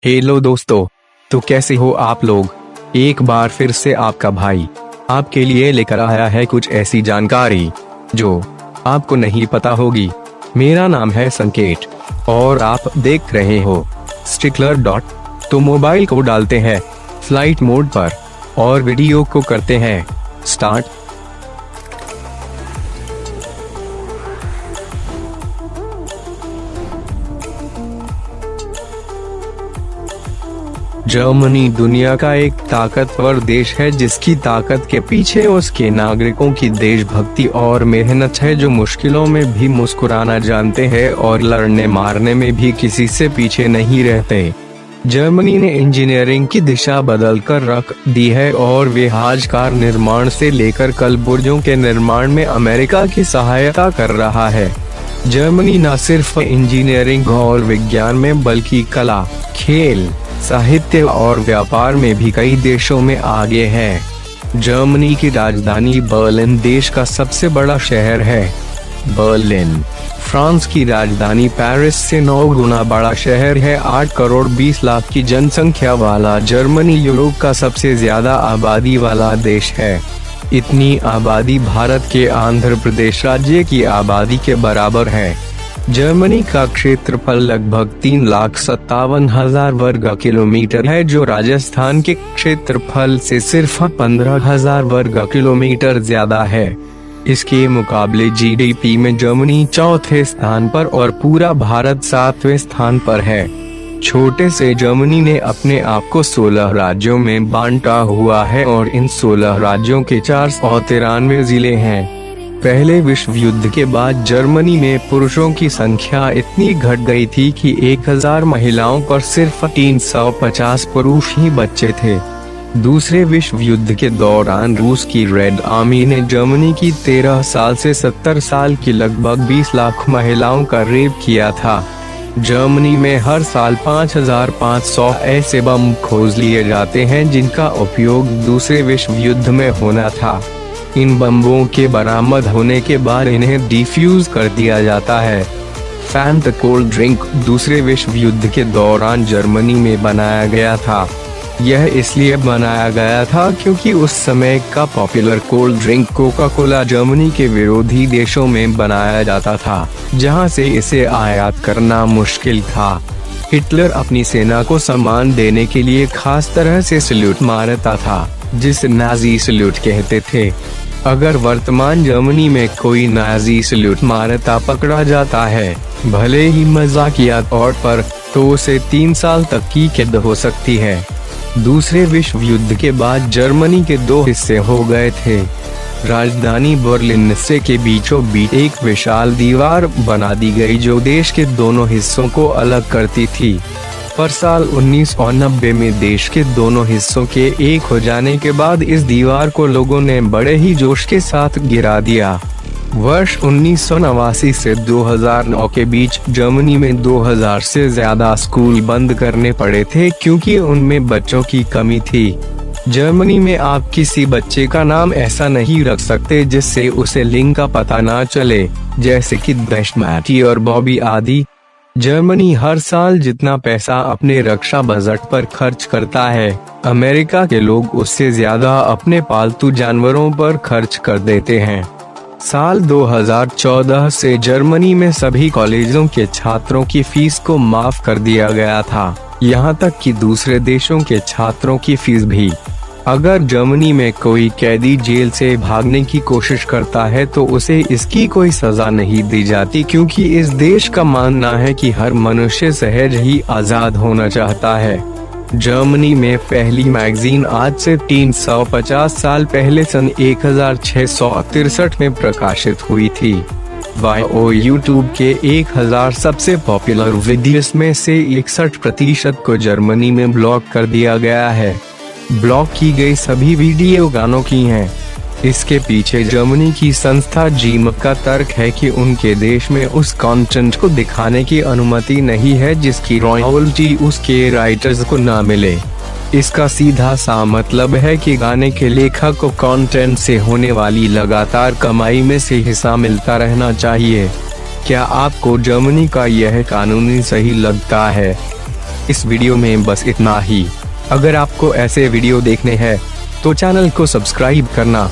Hello दोस्तों, तो कैसे हो आप लोग। एक बार फिर से आपका भाई आपके लिए लेकर आया है कुछ ऐसी जानकारी जो आपको नहीं पता होगी। मेरा नाम है संकेत और आप देख रहे हो स्टिकलर डॉट। तो मोबाइल को डालते हैं फ्लाइट मोड पर और वीडियो को करते हैं स्टार्ट। जर्मनी दुनिया का एक ताकतवर देश है जिसकी ताकत के पीछे उसके नागरिकों की देशभक्ति और मेहनत है, जो मुश्किलों में भी मुस्कुराना जानते हैं और लड़ने मारने में भी किसी से पीछे नहीं रहते। जर्मनी ने इंजीनियरिंग की दिशा बदल कर रख दी है और वे जहाज कार निर्माण से लेकर कल बुर्जों के निर्माण में अमेरिका की सहायता कर रहा है। जर्मनी न सिर्फ इंजीनियरिंग और विज्ञान में बल्कि कला, खेल, साहित्य और व्यापार में भी कई देशों में आगे है। जर्मनी की राजधानी बर्लिन देश का सबसे बड़ा शहर है। बर्लिन फ्रांस की राजधानी पेरिस से 9 गुना बड़ा शहर है। 8 करोड़ 20 लाख की जनसंख्या वाला जर्मनी यूरोप का सबसे ज्यादा आबादी वाला देश है। इतनी आबादी भारत के आंध्र प्रदेश राज्य की आबादी के बराबर है। जर्मनी का क्षेत्रफल लगभग 3,57,000 वर्ग किलोमीटर है, जो राजस्थान के क्षेत्रफल से सिर्फ 15,000 वर्ग किलोमीटर ज्यादा है। इसके मुकाबले जीडीपी में जर्मनी चौथे स्थान पर और पूरा भारत 7वें स्थान पर है। छोटे से जर्मनी ने अपने आप को 16 राज्यों में बांटा हुआ है और इन 16 राज्यों के 493 जिले हैं। पहले विश्व युद्ध के बाद जर्मनी में पुरुषों की संख्या इतनी घट गई थी कि 1000 महिलाओं पर सिर्फ 350 पुरुष ही बच्चे थे। दूसरे विश्व युद्ध के दौरान रूस की रेड आर्मी ने जर्मनी की 13 साल से 70 साल की लगभग 20 लाख महिलाओं का रेप किया था। जर्मनी में हर साल 5500 ऐसे बम खोज लिए जाते हैं जिनका उपयोग दूसरे विश्व युद्ध में होना था। इन बम्बों के बरामद होने के बाद इन्हें डिफ्यूज कर दिया जाता है। फैंटा कोल्ड ड्रिंक दूसरे विश्व युद्ध के दौरान जर्मनी में बनाया गया था। यह इसलिए बनाया गया था क्योंकि उस समय का popular cold drink Coca Cola Germany के विरोधी देशों में बनाया जाता था, जहां से इसे आयात करना मुश्किल था। हिटलर अपनी सेना को सम्मान देने के लिए खास तरह से सैल्यूट मारता था, जिसे नाजी सैल्यूट कहते थे। अगर वर्तमान जर्मनी में कोई नाजी सैल्यूट मारता पकड़ा जाता है, भले ही मजाकिया तौर पर, तो उसे 3 साल तक की कैद हो सकती है। दूसरे विश्व युद्ध के बाद जर्मनी के 2 हिस्से हो गए थे। राजधानी बर्लिन से के बीचों बीच एक विशाल दीवार बना दी गई जो देश के दोनों हिस्सों को अलग करती थी। पर साल 1990 में देश के दोनों हिस्सों के एक हो जाने के बाद इस दीवार को लोगों ने बड़े ही जोश के साथ गिरा दिया। वर्ष 1989 से 2009 के बीच जर्मनी में 2000 से ज्यादा स्कूल बंद करने पड़े थे क्योंकि उनमें बच्चों की कमी थी। जर्मनी में आप किसी बच्चे का नाम ऐसा नहीं रख सकते जिससे उसे लिंग का पता ना चले, जैसे कि मैटी और बॉबी आदि। जर्मनी हर साल जितना पैसा अपने रक्षा बजट पर खर्च करता है, अमेरिका के लोग उससे ज्यादा अपने पालतू जानवरों पर खर्च कर देते हैं। साल 2014 से जर्मनी में सभी कॉलेजों के छात्रों की फीस को माफ कर दिया गया था, यहाँ तक कि दूसरे देशों के छात्रों की फीस भी। अगर जर्मनी में कोई कैदी जेल से भागने की कोशिश करता है तो उसे इसकी कोई सजा नहीं दी जाती, क्योंकि इस देश का मानना है कि हर मनुष्य सहज ही आजाद होना चाहता है। जर्मनी में पहली मैगजीन आज से 350 साल पहले सन 1663 में प्रकाशित हुई थी। यूट्यूब के 1000 सबसे पॉपुलर वीडियोस में से 61% को जर्मनी में ब्लॉक कर दिया गया है। ब्लॉक की गई सभी वीडियो गानों की हैं। इसके पीछे जर्मनी की संस्था जीम का तर्क है कि उनके देश में उस कंटेंट को दिखाने की अनुमति नहीं है जिसकी रॉयल्टी उसके राइटर्स को ना मिले। इसका सीधा सा मतलब है कि गाने के लेखक को कंटेंट से होने वाली लगातार कमाई में से हिस्सा मिलता रहना चाहिए। क्या आपको जर्मनी का यह कानूनी सही लगता है? इस वीडियो में बस इतना ही। अगर आपको ऐसे वीडियो देखने हैं तो चैनल को सब्सक्राइब करना